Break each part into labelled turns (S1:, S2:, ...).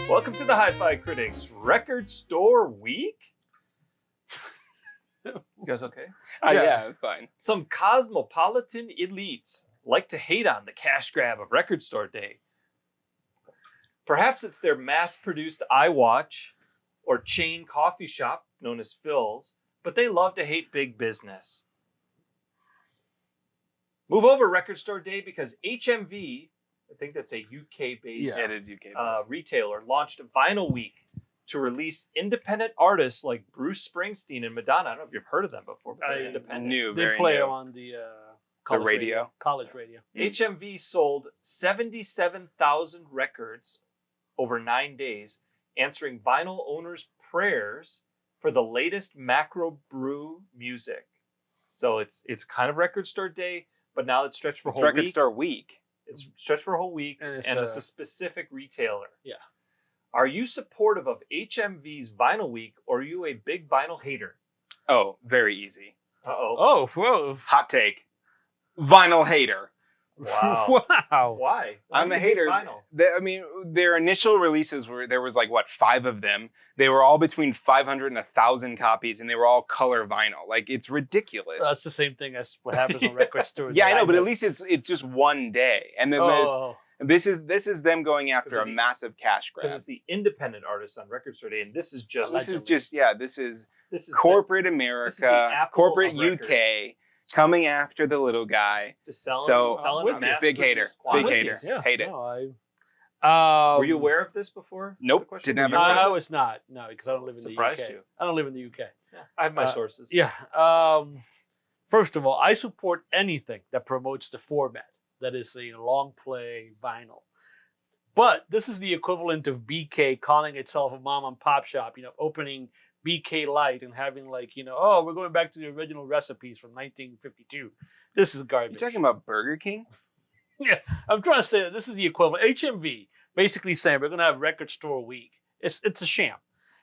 S1: Welcome to the HiFi Critics Record Store Week. You guys okay?
S2: Yeah, it's fine.
S1: Some cosmopolitan elites like to hate on the cash grab of Record Store Day. Perhaps it's their mass-produced iWatch or chain coffee shop known as Phil's, but they love to hate big business. Move over Record Store Day because HMV, I think that's a UK-based
S2: It is UK-based.
S1: retailer, launched Vinyl Week to release independent artists like Bruce Springsteen and Madonna. I don't know if you've heard of them before, but they're independent.
S3: They play on the college
S2: radio.
S3: College radio.
S1: HMV sold 77,000 records over 9 days, answering vinyl owners' prayers for the latest macro brew music. So it's kind of Record Store Day, but now it's stretched for a whole week.
S2: Record Store Week.
S1: It's stretched for a whole week, and it's a specific retailer.
S3: Yeah.
S1: Are you supportive of HMV's Vinyl Week, or are you a big vinyl hater?
S2: Oh, very easy.
S1: Uh-oh.
S3: Oh, whoa.
S2: Hot take. Vinyl hater.
S1: Wow.
S3: Wow.
S1: Why?
S2: I'm
S1: do
S2: a
S1: you hate
S2: hater.
S1: vinyl?
S2: Their initial releases were, there was 5 of them. They were all between 500 and 1,000 copies, and they were all color vinyl. It's ridiculous.
S3: That's the same thing as what happens on Record Store.
S2: Yeah, I know, but at least it's just one day. And then this is them going after a massive cash grab.
S1: Because it's the independent artists on Record Store Day, and this is just
S2: this is corporate America, corporate UK coming after the little guy.
S1: Just selling
S2: big hater, big hater,
S3: Yeah.
S2: hate it.
S3: No,
S1: Were you aware of this before?
S2: Nope, didn't have
S3: I was not. No, because I don't live in
S1: Surprised
S3: the UK.
S1: you.
S3: I don't live in the UK.
S1: Yeah, I have my sources.
S3: Yeah. First of all, I support anything that promotes the format that is a long play vinyl. But this is the equivalent of BK calling itself a mom and pop shop, opening BK Light and having we're going back to the original recipes from 1952. This is garbage.
S2: You talking about Burger King?
S3: Yeah, I'm trying to say that this is the equivalent. HMV basically saying we're going to have Record Store Week. It's a sham.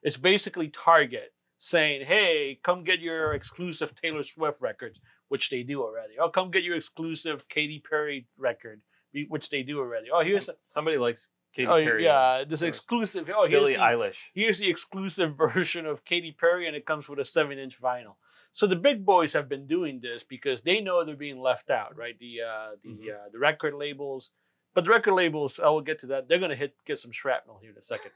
S3: It's basically Target saying, hey, come get your exclusive Taylor Swift records, which they do already. Oh, come get your exclusive Katy Perry record, which they do already. Oh, here's
S1: somebody likes Katy Perry.
S3: Yeah, this exclusive. Oh,
S1: Billie Eilish.
S3: Here's the exclusive version of Katy Perry, and it comes with a 7-inch vinyl. So the big boys have been doing this because they know they're being left out, right? The record labels, but the record labels, I will get to that. They're going to get some shrapnel here in a second.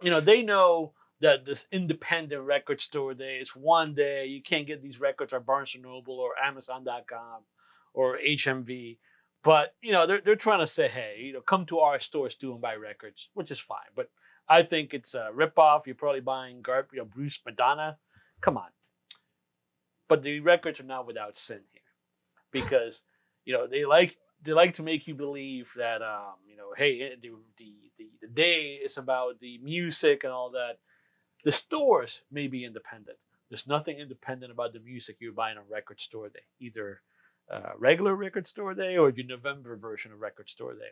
S3: They know that this independent Record Store Day is one day. You can't get these records at Barnes & Noble or Amazon.com or HMV. But, they're trying to say, hey, come to our stores too and buy records, which is fine. But I think it's a ripoff. You're probably buying Bruce, Madonna. Come on. But the records are not without sin here. Because, they like to make you believe that, hey, the day is about the music and all that. The stores may be independent. There's nothing independent about the music you're buying on Record Store Day. Either regular Record Store Day or the November version of Record Store Day.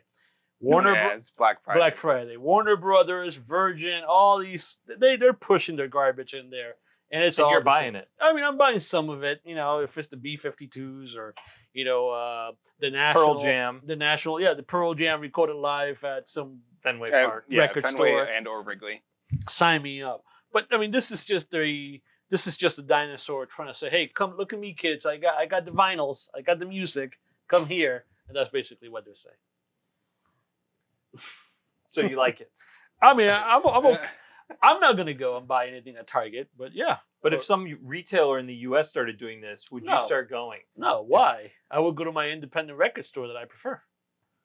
S2: It's Black Friday.
S3: Black Friday. Warner Brothers, Virgin, all these, they're pushing their garbage in there. And it's all
S1: you're buying it.
S3: I mean, I'm buying some of it, if it's the B-52s or, the National.
S1: Pearl Jam.
S3: The Pearl Jam recorded live at some
S1: Fenway Park.
S3: Record
S2: Fenway
S3: store.
S2: and or Wrigley.
S3: Sign me up. But, I mean, this is just a dinosaur trying to say, hey, come look at me, kids. I got the vinyls. I got the music. Come here. And that's basically what they're saying.
S1: So you like it?
S3: I mean, I'm not going to go and buy anything at Target, but yeah.
S1: But if some retailer in the U.S. started doing this, would you start going?
S3: No, why? I would go to my independent record store that I prefer.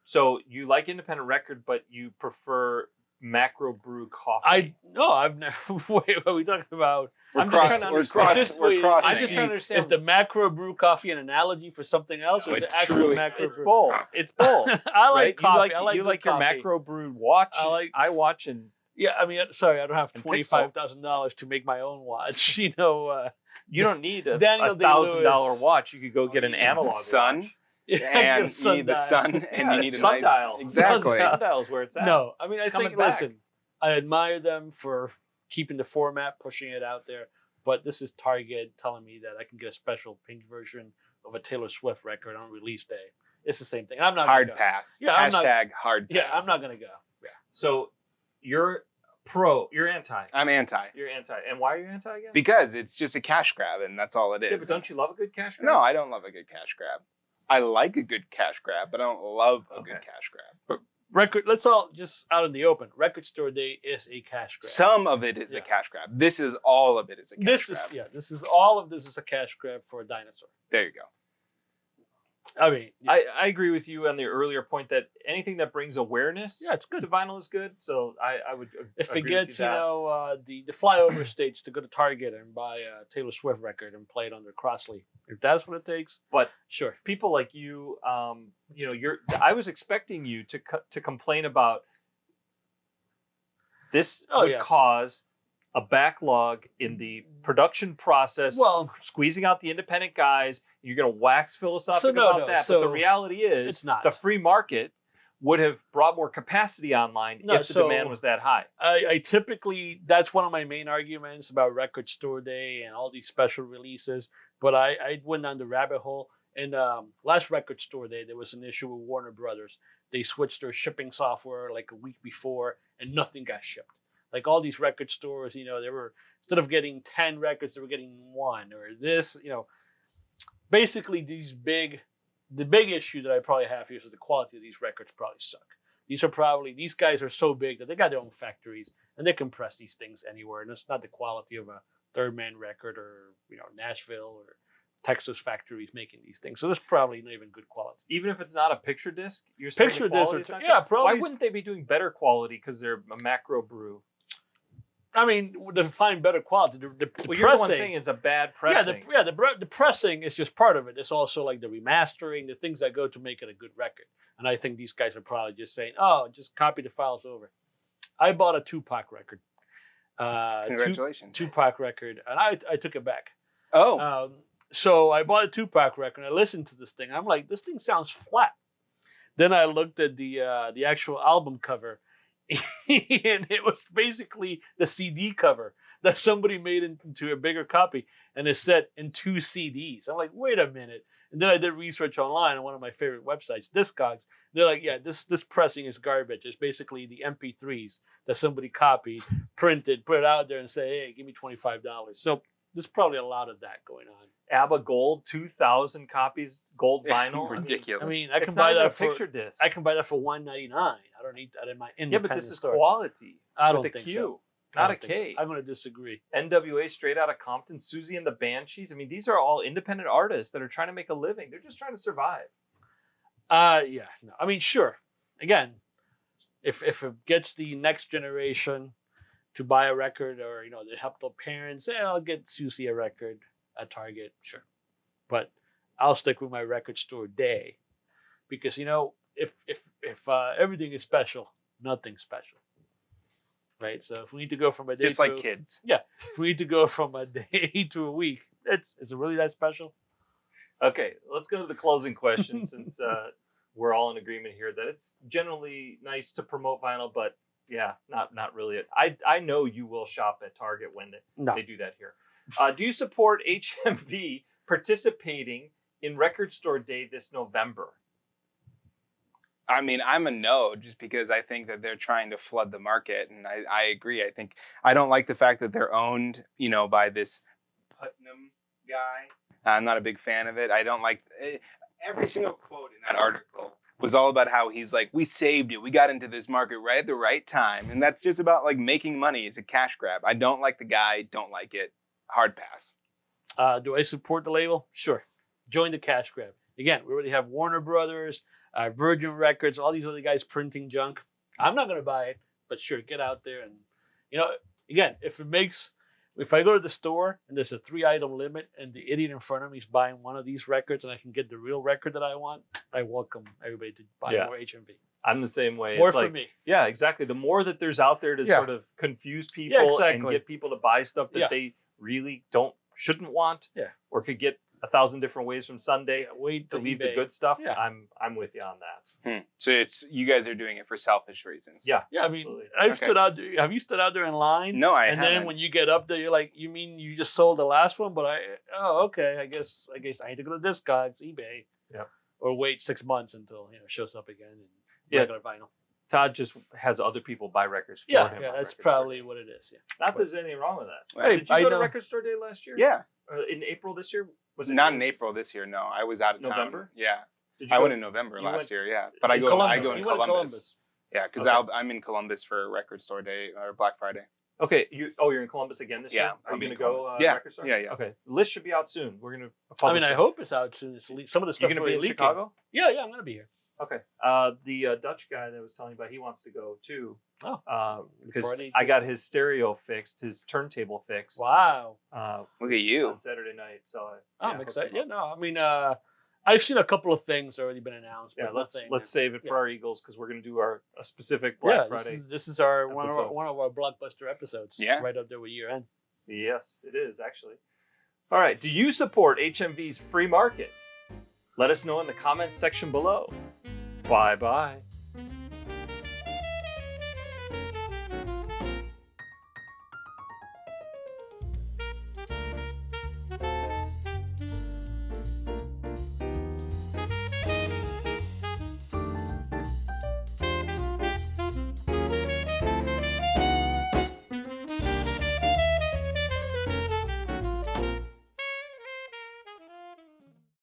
S1: So you like independent record, but you prefer macro brew coffee?
S3: I've never. Wait, what are we talking about?
S1: I'm just trying to understand.
S3: Is the macro brew coffee an analogy for something else, or is it actually macro brew?
S1: It's both. It's both.
S3: I like
S1: right?
S3: coffee.
S1: You like your macro brewed watch. iWatch and.
S3: Yeah, I mean, sorry, I don't have $25,000 to make my own watch.
S1: You don't need a $1,000 watch. You could go get an analog watch.
S2: And you need the sun, and you need a
S1: sundial.
S2: Exactly.
S1: Sundial's where it's at.
S3: No, I mean, I think, listen, I admire them for keeping the format, pushing it out there. But this is Target telling me that I can get a special pink version of a Taylor Swift record on release day. It's the same thing. I'm not
S2: hard pass.
S3: Yeah,
S2: #hard pass.
S3: Yeah, I'm not gonna go. Yeah.
S1: So you're pro. You're anti.
S2: I'm anti.
S1: You're anti. And why are you anti again?
S2: Because it's just a cash grab, and that's all it is.
S1: Yeah, but don't you love a good cash grab?
S2: No, I don't love a good cash grab. I like a good cash grab, but I don't love a good cash grab.
S3: Record. Let's all just out in the open. Record store day is a cash grab.
S2: Some of it is a cash grab. This is all of it is a cash grab.
S3: This is all of this is a cash grab for a dinosaur.
S2: There you go.
S3: I mean,
S1: I agree with you on the earlier point that anything that brings awareness
S3: it's good.
S1: to vinyl is good. So I would
S3: if
S1: agree
S3: it gets
S1: with you
S3: the flyover states to go to Target and buy a Taylor Swift record and play it on their Crossley, if that's what it takes.
S1: But
S3: sure,
S1: people like you, I was expecting you to complain about this would cause a backlog in the production process.
S3: Well,
S1: squeezing out the independent guys. You're going to wax philosophical about that. But the reality is,
S3: it's not.
S1: The free market would have brought more capacity online if the demand was that high.
S3: I typically, that's one of my main arguments about Record Store Day and all these special releases. But I went down the rabbit hole. And last Record Store Day, there was an issue with Warner Brothers. They switched their shipping software like a week before, and nothing got shipped. Like all these record stores, they were, instead of getting 10 records, they were getting 1 or this, basically the big issue that I probably have here is that the quality of these records probably suck. These guys are so big that they got their own factories and they can press these things anywhere. And it's not the quality of a Third Man record or, Nashville or Texas factories making these things. So this is probably not even good quality.
S1: Even if it's not a picture disc, you're saying
S3: picture disc, probably.
S1: Why wouldn't they be doing better quality because they're a macro brew?
S3: I mean, to find better quality, the
S1: you're
S3: pressing,
S1: the one saying it's a bad pressing.
S3: The pressing is just part of it. It's also like the remastering, the things that go to make it a good record. And I think these guys are probably just saying, "Oh, just copy the files over." I bought a Tupac record.
S2: Congratulations.
S3: Tupac record, and I took it back.
S2: Oh.
S3: So I bought a Tupac record. And I listened to this thing. I'm like, this thing sounds flat. Then I looked at the actual album cover. And it was basically the CD cover that somebody made into a bigger copy, and it said in 2 CDs. I'm like, wait a minute. And then I did research online on one of my favorite websites, Discogs. They're like, yeah, this pressing is garbage. It's basically the MP3s that somebody copied, printed, put it out there, and say, hey, give me $25. So there's probably a lot of that going on.
S1: ABBA Gold, 2,000 copies, gold vinyl.
S2: Ridiculous.
S3: I mean, I can buy that for
S1: picture disc.
S3: I can buy that for $1.99. I don't need that in my independent store.
S1: Yeah, but this is quality.
S3: I don't
S1: with a
S3: think
S1: Q,
S3: so.
S1: not a K.
S3: So. I'm going to disagree.
S1: NWA, straight out of Compton, Susie and the Banshees. I mean, these are all independent artists that are trying to make a living. They're just trying to survive.
S3: Yeah. No. I mean, sure. Again, if it gets the next generation to buy a record, or they help their parents, I'll get Susie a record at Target, sure. But I'll stick with my Record Store Day, because if everything is special, nothing's special, right? So if we need to go from a day
S2: just like kids,
S3: if we need to go from a day to a week, is it really that special?
S1: Okay, let's go to the closing question since we're all in agreement here that it's generally nice to promote vinyl, but yeah, not really. I know you will shop at Target when they do that here. Do you support HMV participating in Record Store Day this November?
S2: I mean, I'm a no, just because I think that they're trying to flood the market, and I agree. I don't like the fact that they're owned, by this Putnam guy. I'm not a big fan of it. I don't like every single quote in that article was all about how he's like, we saved it. We got into this market right at the right time. And that's just about like making money. It's a cash grab. I don't like the guy. Don't like it. Hard pass.
S3: Do I support the label? Sure. Join the cash grab. Again, we already have Warner Brothers, Virgin Records, all these other guys printing junk. I'm not going to buy it, but sure, get out there. And, again, if I go to the store and there's a 3-item limit and the idiot in front of me is buying one of these records and I can get the real record that I want, I welcome everybody to buy more HMV.
S1: I'm the same way.
S3: More for me.
S1: Yeah, exactly. The more that there's out there to sort of confuse people and get people to buy stuff that they really shouldn't want, or could get 1,000 different ways from Sunday to leave the good stuff. Yeah. I'm with you on that.
S2: So you guys are doing it for selfish reasons.
S1: Yeah.
S3: I mean, I've stood out. Have you stood out there in line?
S2: No, I haven't.
S3: And then when you get up there, you're like, you mean you just sold the last one? But okay. I guess I need to go to Discogs, eBay.
S1: Yeah.
S3: Or wait 6 months until it shows up again and regular vinyl.
S1: Todd just has other people buy records for
S3: Yeah,
S1: him.
S3: yeah,
S1: on
S3: that's
S1: Record Store
S3: probably
S1: Day.
S3: what it is. Yeah.
S1: Not that there's anything wrong with that.
S2: Right.
S1: Did you
S3: I
S1: go to
S3: know.
S1: Record Store Day last year?
S2: Yeah.
S1: In April this year? Was it
S2: Not in April this year. No, I was out of
S1: November?
S2: town. Yeah.
S1: Did you
S2: I
S1: go-
S2: went in November
S1: you
S2: last
S1: went-
S2: year. Yeah, but I
S3: In
S2: go
S3: Columbus.
S2: in
S3: You went to
S2: Columbus. Yeah, because
S1: Okay.
S2: I'm in Columbus for Record Store Day or Black Friday.
S1: Okay, you're in Columbus again this year?
S2: Yeah,
S1: Are
S2: I'll
S1: you
S2: be
S1: going to
S2: in
S1: go
S2: Columbus. Yeah,
S1: Record Store?
S2: yeah, yeah.
S1: Okay, the list should be out soon. We're going to
S3: I
S1: publish
S3: mean, I
S1: it.
S3: hope it's out soon. Some of the stuff
S1: You're going to be in
S3: leaking.
S1: Chicago?
S3: Yeah, I'm going to be here.
S1: Okay. The Dutch guy that I was telling you about, he wants to go too.
S3: Oh.
S1: Because
S3: Recording
S1: I got his stereo fixed, his turntable fixed.
S3: Wow.
S2: Look at you.
S1: On Saturday night. So
S3: I'm
S1: hooked
S3: excited.
S1: him
S3: Yeah,
S1: up.
S3: no, I mean, I've seen a couple of things already been announced.
S1: Yeah,
S3: But
S1: let's
S3: nothing.
S1: save it for
S3: Yeah.
S1: our Eagles because we're going to do a specific Black
S3: Yeah,
S1: Friday.
S3: this is our one
S1: episode.
S3: of our blockbuster episodes.
S2: Yeah.
S3: Right up there with year end.
S1: Yes, it is actually. All right. Do you support HMV's free market? Let us know in the comments section below. Bye bye.